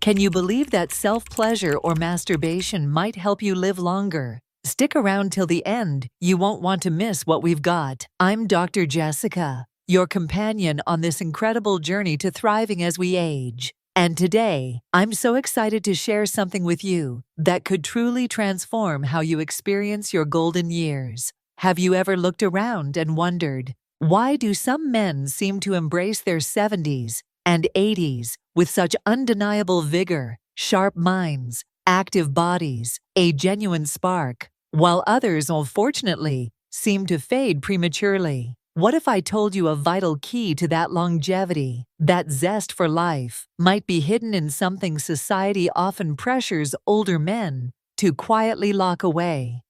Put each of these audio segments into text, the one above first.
Can you believe that self-pleasure or masturbation might help you live longer? Stick around till the end. You won't want to miss what we've got. I'm Dr. Jessica, your companion on this incredible journey to thriving as we age. And today, I'm so excited to share something with you that could truly transform how you experience your golden years. Have you ever looked around and wondered, why do some men seem to embrace their 70s and 80s with such undeniable vigor, sharp minds, active bodies, a genuine spark, while others, unfortunately, seem to fade prematurely? What if I told you a vital key to that longevity, that zest for life, might be hidden in something society often pressures older men to quietly lock away?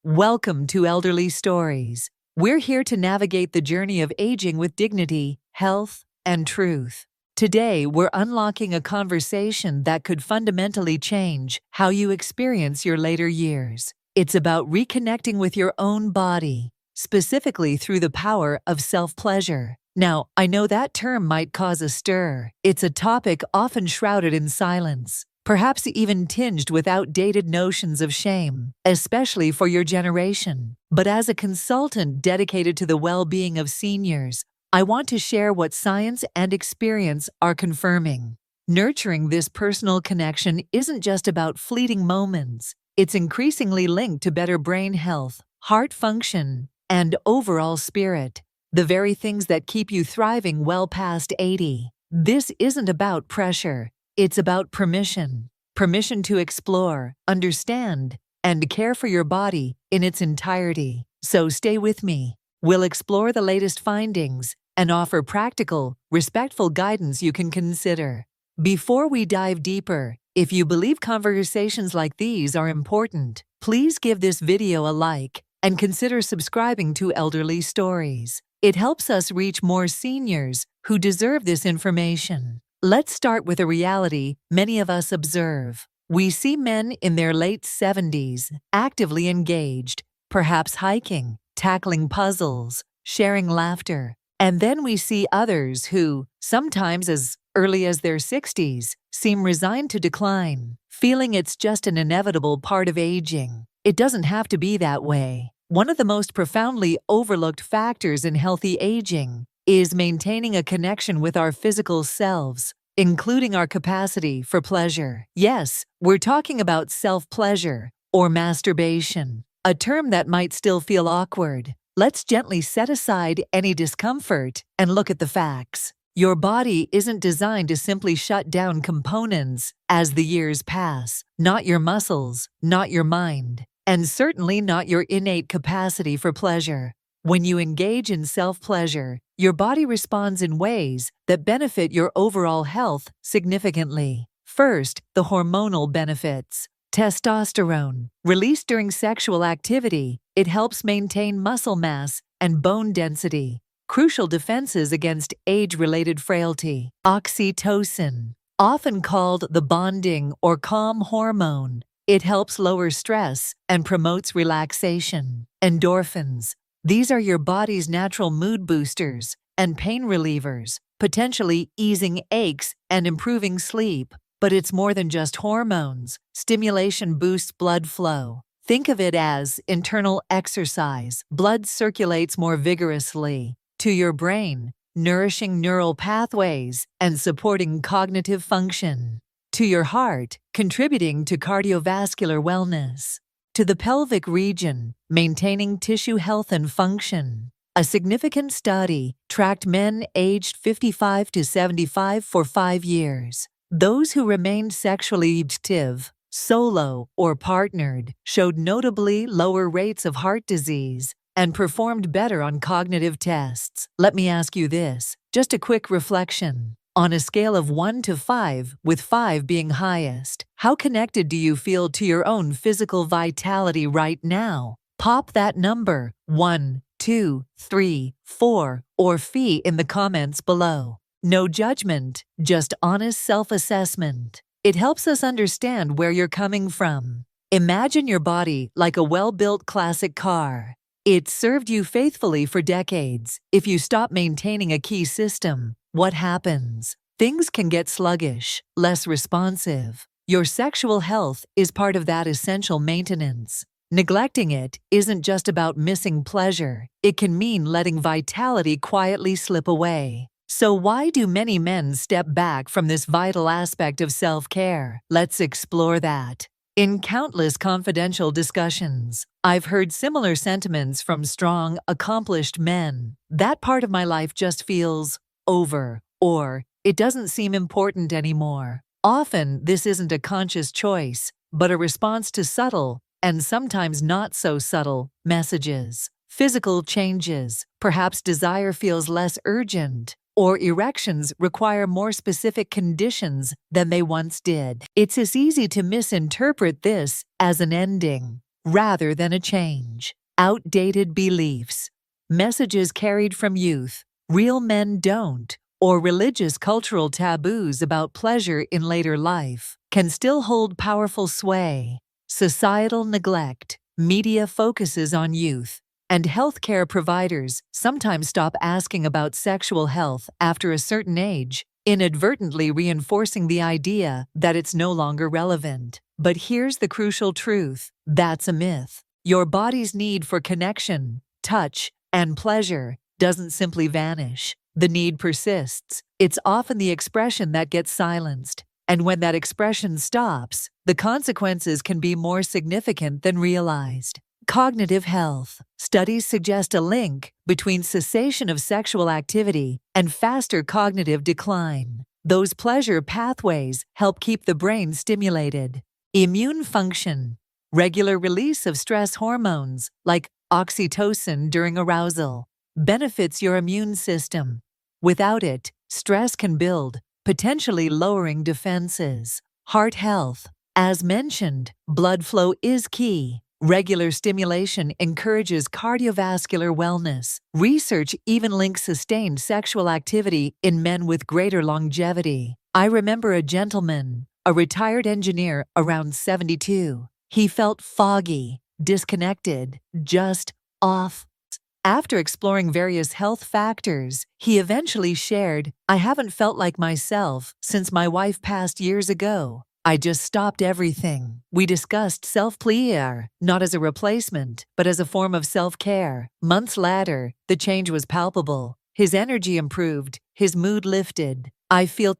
Welcome to Elderly Stories. We're here to navigate the journey of aging with dignity, health, and truth. Today, we're unlocking a conversation that could fundamentally change how you experience your later years. It's about reconnecting with your own body, specifically through the power of self-pleasure. Now, I know that term might cause a stir. It's a topic often shrouded in silence, perhaps even tinged with outdated notions of shame, especially for your generation. But as a consultant dedicated to the well-being of seniors, I want to share what science and experience are confirming. Nurturing this personal connection isn't just about fleeting moments. It's increasingly linked to better brain health, heart function, and overall spirit, the very things that keep you thriving well past 80. This isn't about pressure. It's about permission. Permission to explore, understand, and care for your body in its entirety. So stay with me. We'll explore the latest findings and offer practical, respectful guidance you can consider. Before we dive deeper, if you believe conversations like these are important, please give this video a like and consider subscribing to Elderly Stories. It helps us reach more seniors who deserve this information. Let's start with a reality many of us observe. We see men in their late 70s actively engaged, perhaps hiking, tackling puzzles, sharing laughter. And then we see others who, sometimes as early as their 60s, seem resigned to decline, feeling it's just an inevitable part of aging. It doesn't have to be that way. One of the most profoundly overlooked factors in healthy aging is maintaining a connection with our physical selves, including our capacity for pleasure. Yes, we're talking about self-pleasure or masturbation, a term that might still feel awkward. Let's gently set aside any discomfort and look at the facts. Your body isn't designed to simply shut down components as the years pass. Not your muscles, not your mind, and certainly not your innate capacity for pleasure. When you engage in self-pleasure, your body responds in ways that benefit your overall health significantly. First, the hormonal benefits. Testosterone, released during sexual activity, it helps maintain muscle mass and bone density, crucial defenses against age-related frailty. Oxytocin, often called the bonding or calm hormone, it helps lower stress and promotes relaxation. Endorphins, these are your body's natural mood boosters and pain relievers, potentially easing aches and improving sleep. But it's more than just hormones. Stimulation boosts blood flow. Think of it as internal exercise. Blood circulates more vigorously to your brain, nourishing neural pathways and supporting cognitive function. To your heart, contributing to cardiovascular wellness. To the pelvic region, maintaining tissue health and function. A significant study tracked men aged 55 to 75 for 5 years. Those who remained sexually active, solo or partnered, showed notably lower rates of heart disease and performed better on cognitive tests. Let me ask you this, just a quick reflection. On a scale of 1 to 5, with 5 being highest, how connected do you feel to your own physical vitality right now? Pop that number, 1, 2, 3, 4, or FI in the comments below. No judgment, just honest self-assessment. It helps us understand where you're coming from. Imagine your body like a well-built classic car. It served you faithfully for decades. If you stop maintaining a key system, what happens? things can get sluggish, less responsive. Your sexual health is part of that essential maintenance. Neglecting it isn't just about missing pleasure, it can mean letting vitality quietly slip away. So why do many men step back from this vital aspect of self-care? Let's explore that. In countless confidential discussions, I've heard similar sentiments from strong, accomplished men. That part of my life just feels over, or it doesn't seem important anymore. Often, this isn't a conscious choice, but a response to subtle, and sometimes not so subtle, messages. Physical changes, perhaps desire feels less urgent, or erections require more specific conditions than they once did. It's as easy to misinterpret this as an ending, rather than a change. Outdated beliefs, messages carried from youth, real men don't, or religious cultural taboos about pleasure in later life, can still hold powerful sway. Societal neglect, media focuses on youth, and healthcare providers sometimes stop asking about sexual health after a certain age, inadvertently reinforcing the idea that it's no longer relevant. But here's the crucial truth: that's a myth. Your body's need for connection, touch, and pleasure doesn't simply vanish. The need persists. It's often the expression that gets silenced. And when that expression stops, the consequences can be more significant than realized. Cognitive health. Studies suggest a link between cessation of sexual activity and faster cognitive decline. Those pleasure pathways help keep the brain stimulated. Immune function. Regular release of stress hormones, like oxytocin during arousal, benefits your immune system. Without it, stress can build, potentially lowering defenses. Heart health. As mentioned, blood flow is key. Regular stimulation encourages cardiovascular wellness. Research even links sustained sexual activity in men with greater longevity. I remember a gentleman, a retired engineer around 72. He felt foggy, disconnected, just off. After exploring various health factors, he eventually shared, "I haven't felt like myself since my wife passed years ago. I just stopped everything." We discussed self-pleasure, not as a replacement, but as a form of self-care. Months later, the change was palpable. His energy improved, his mood lifted. "I feel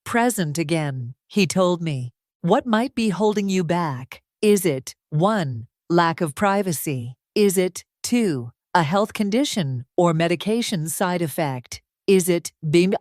present again," he told me. What might be holding you back? Is it 1. Lack of privacy? Is it 2. A health condition or medication side effect? Is it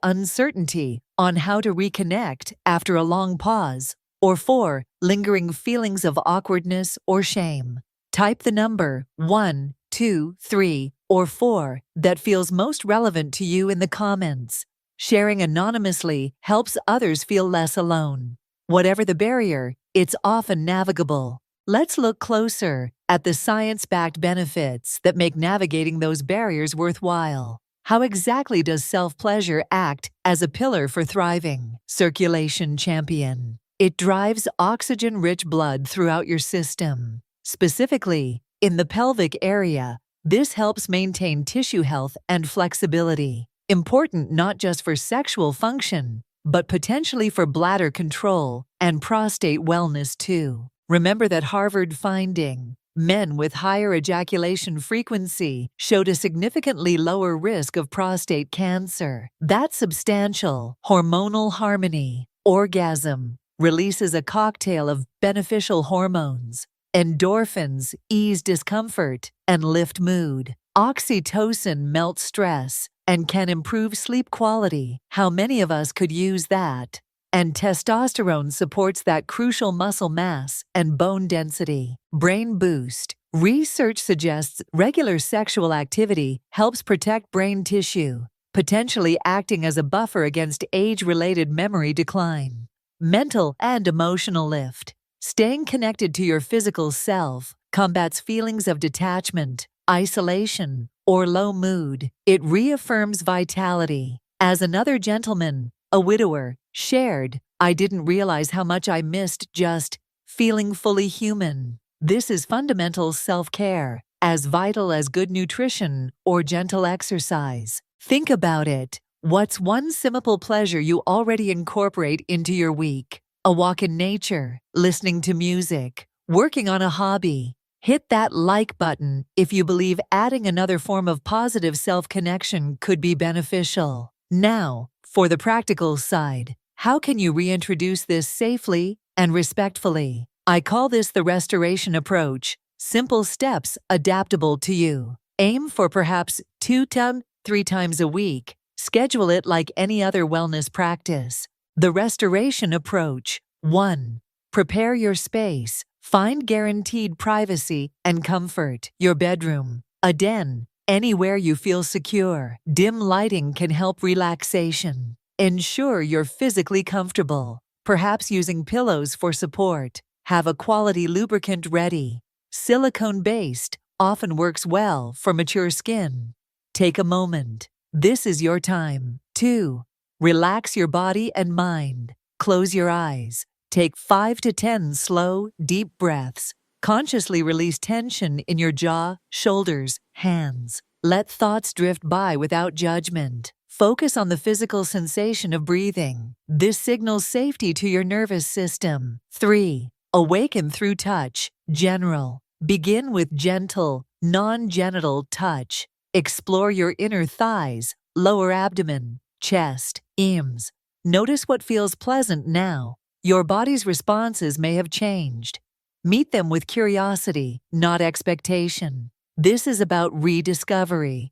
uncertainty on how to reconnect after a long pause? Or 4. Lingering feelings of awkwardness or shame? Type the number 1, 2, 3, or 4 that feels most relevant to you in the comments. Sharing anonymously helps others feel less alone. Whatever the barrier, it's often navigable. Let's look closer at the science-backed benefits that make navigating those barriers worthwhile. How exactly does self-pleasure act as a pillar for thriving? Circulation champion. It drives oxygen-rich blood throughout your system. Specifically, in the pelvic area, this helps maintain tissue health and flexibility. Important not just for sexual function, but potentially for bladder control and prostate wellness too. Remember that Harvard finding: men with higher ejaculation frequency showed a significantly lower risk of prostate cancer. That's substantial. Hormonal harmony. Orgasm releases a cocktail of beneficial hormones. Endorphins ease discomfort and lift mood. Oxytocin melts stress and can improve sleep quality. How many of us could use that? And testosterone supports that crucial muscle mass and bone density. Brain boost. Research suggests regular sexual activity helps protect brain tissue, potentially acting as a buffer against age-related memory decline. Mental and emotional lift. Staying connected to your physical self combats feelings of detachment, isolation, or low mood. It reaffirms vitality. As another gentleman, a widower, shared, "I didn't realize how much I missed just feeling fully human." This is fundamental self-care, as vital as good nutrition or gentle exercise. Think about it. What's one simple pleasure you already incorporate into your week? A walk in nature, listening to music, working on a hobby. Hit that like button if you believe adding another form of positive self-connection could be beneficial. Now, for the practical side, how can you reintroduce this safely and respectfully? I call this the restoration approach. Simple steps adaptable to you. Aim for perhaps 2 to 3 times a week. Schedule it like any other wellness practice. The restoration approach. 1. Prepare your space. Find guaranteed privacy and comfort. Your bedroom, a den, anywhere you feel secure. Dim lighting can help relaxation. Ensure you're physically comfortable, perhaps using pillows for support. Have a quality lubricant ready. Silicone-based often works well for mature skin. Take a moment. This is your time. 2. Relax your body and mind. Close your eyes. Take 5 to 10 slow, deep breaths. Consciously release tension in your jaw, shoulders, hands. Let thoughts drift by without judgment. Focus on the physical sensation of breathing. This signals safety to your nervous system. 3. Awaken through touch. General. Begin with gentle, non-genital touch. Explore your inner thighs, lower abdomen, chest, eames. Notice what feels pleasant now. Your body's responses may have changed. Meet them with curiosity, not expectation. This is about rediscovery.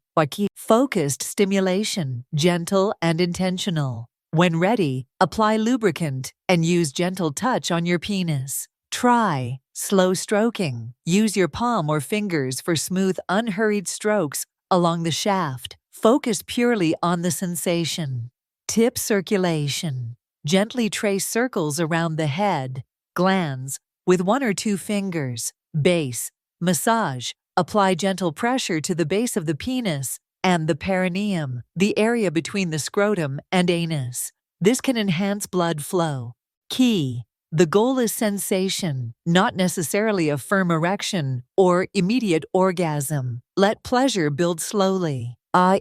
Focused stimulation, gentle and intentional. When ready, apply lubricant and use gentle touch on your penis. Try slow stroking. Use your palm or fingers for smooth, unhurried strokes along the shaft. Focus purely on the sensation. Tip circulation. Gently trace circles around the head, glands, with 1 or 2 fingers. Base. Massage. Apply gentle pressure to the base of the penis and the perineum, the area between the scrotum and anus. This can enhance blood flow. Key. The goal is sensation, not necessarily a firm erection or immediate orgasm. Let pleasure build slowly.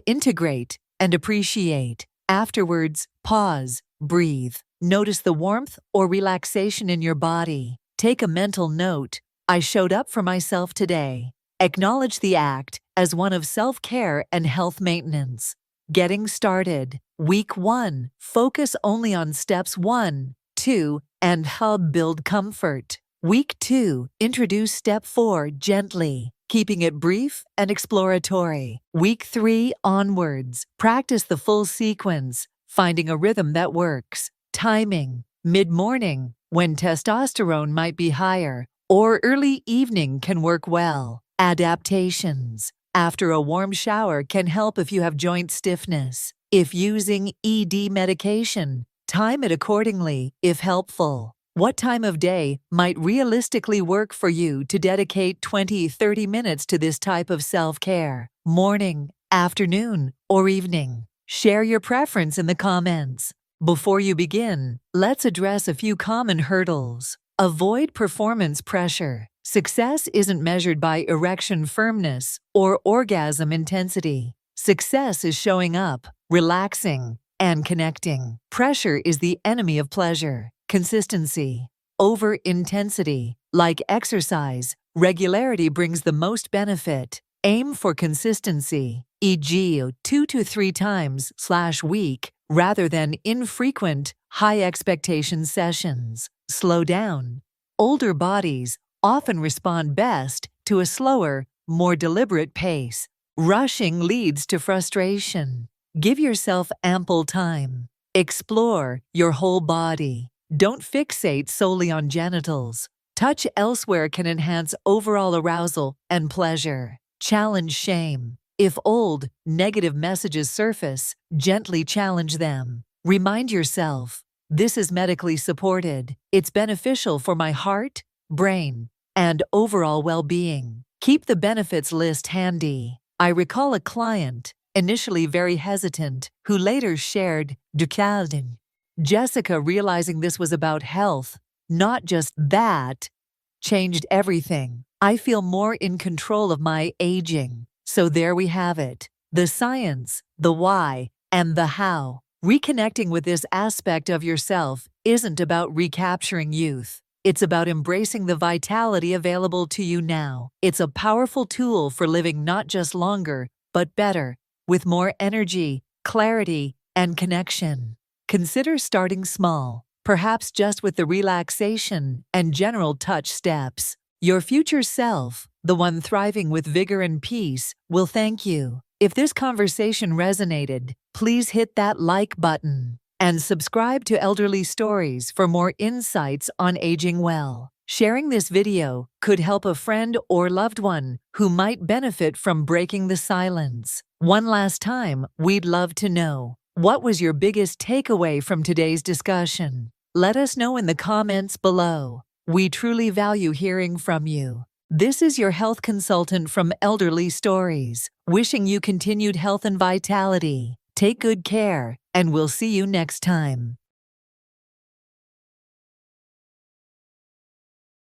Integrate and appreciate. Afterwards, pause, breathe. Notice the warmth or relaxation in your body. Take a mental note. I showed up for myself today. Acknowledge the act as one of self-care and health maintenance. Getting started. Week 1. Focus only on steps 1, 2, and build comfort. Week 2. Introduce step 4 gently, keeping it brief and exploratory. Week 3 onwards. Practice the full sequence, finding a rhythm that works. Timing. Mid-morning, when testosterone might be higher, or early evening can work well. Adaptations. After a warm shower can help if you have joint stiffness. If using ED medication, time it accordingly if helpful. What time of day might realistically work for you to dedicate 20-30 minutes to this type of self-care? Morning, afternoon, or evening? Share your preference in the comments. Before you begin, let's address a few common hurdles. Avoid performance pressure. Success isn't measured by erection firmness or orgasm intensity. Success is showing up, relaxing, and connecting. Pressure is the enemy of pleasure. Consistency. Over intensity. Like exercise, regularity brings the most benefit. Aim for consistency, e.g. 2 to 3 times/week, rather than infrequent, high-expectation sessions. Slow down. Older bodies often respond best to a slower, more deliberate pace. Rushing leads to frustration. Give yourself ample time. Explore your whole body. Don't fixate solely on genitals. Touch elsewhere can enhance overall arousal and pleasure. Challenge shame. If old, negative messages surface, gently challenge them. Remind yourself, this is medically supported. It's beneficial for my heart, brain, and overall well-being. Keep the benefits list handy. I recall a client, initially very hesitant, who later shared Ducaldin. Jessica, realizing this was about health, not just that, changed everything. I feel more in control of my aging. So there we have it. The science, the why, And the how. Reconnecting with this aspect of yourself isn't about recapturing youth. It's about embracing the vitality available to you now. It's a powerful tool for living not just longer, but better, with more energy, clarity, and connection. Consider starting small, perhaps just with the relaxation and general touch steps. Your future self, the one thriving with vigor and peace, will thank you. If this conversation resonated, please hit that like button and subscribe to Elderly Stories for more insights on aging well. Sharing this video could help a friend or loved one who might benefit from breaking the silence. One last time, we'd love to know, what was your biggest takeaway from today's discussion? Let us know in the comments below. We truly value hearing from you. This is your health consultant from Elderly Stories, wishing you continued health and vitality. Take good care, and we'll see you next time.